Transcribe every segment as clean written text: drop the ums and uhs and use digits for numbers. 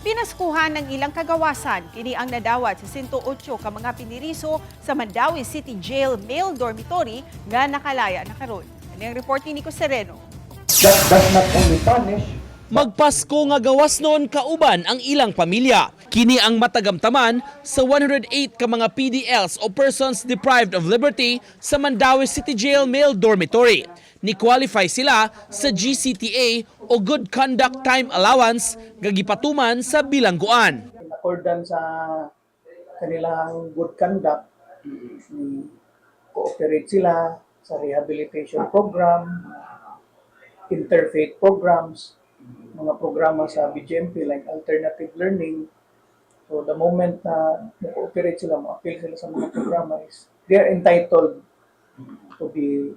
Pinaskuhan ng ilang kagawasan, kini ang nadawat sa 108 ka mga piniriso sa Mandawi City Jail Male Dormitory nga nakalaya na karon. Ano ang report ni Nico Sereno? That does not only punish, Magpasko nga gawas noon kauban ang ilang pamilya. Kini ang matagamtaman sa 108 ka mga PDLs o persons deprived of liberty sa Mandawi City Jail Male Dormitory. Ni-qualify sila sa GCTA o Good Conduct Time Allowance gagipatuman sa bilangguan. in accordance sa kanilang good conduct, cooperate sila sa rehabilitation program, interfaith programs, mga programa sa BGMP like alternative learning. So the moment na cooperate sila, ma-appeal sila sa mga programa is they are entitled to be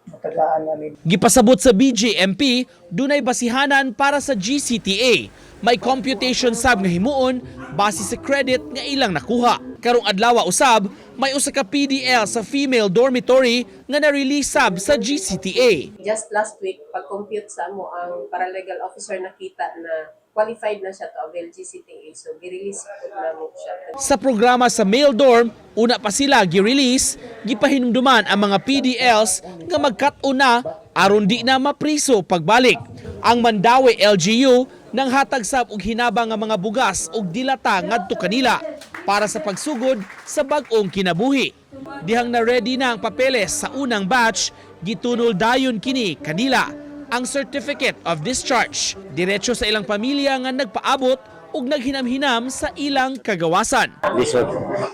matagaan na nila. Gipasabot sa BJMP, dunay basihanan para sa GCTA. May computation sab nga himuon base sa credit nga ilang nakuha. Karong adlaw usab, may usa ka PDL sa female dormitory nga na-release sab sa GCTA. Just last week, pag-compute sa mo ang paralegal officer nakita na qualified na siya to avail GCTA. So, gi-release po na mo siya. Sa programa sa male dorm, una pa sila gi-release, gipahinumduman ang mga PDLs nga magkat-o na aron di na mapriso pagbalik. Ang Mandawi LGU nang hatag sab og hinabang nga mga bugas og dilata ngadto kanila para sa pagsugod sa bag-ong kinabuhi. Dihang na ready na ang papeles sa unang batch, gitunol dayon kini kanila ang Certificate of Discharge. Diretso sa ilang pamilya nga nagpaabot ug naghinam-hinam sa ilang kagawasan. Lisod.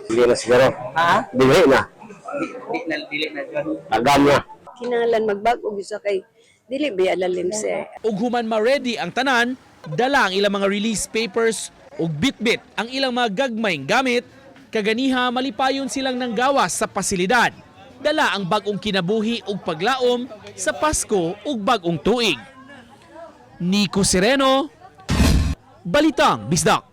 Dili na siguro. Ha? Dili na. Dili na dyan. Agam na. Kinahanglan magbago bisa kay dili ba alalim siya. Ug human ma-ready ang tanan, dala ang ilang mga release papers ug bitbit ang ilang mga gagmayng gamit, kaganiha malipayon silang nang gawas sa pasilidad. Dala ang bag-ong kinabuhi ug paglaom sa Pasko ug bag-ong tuig. Nico Sereno, Balitang Bisdak.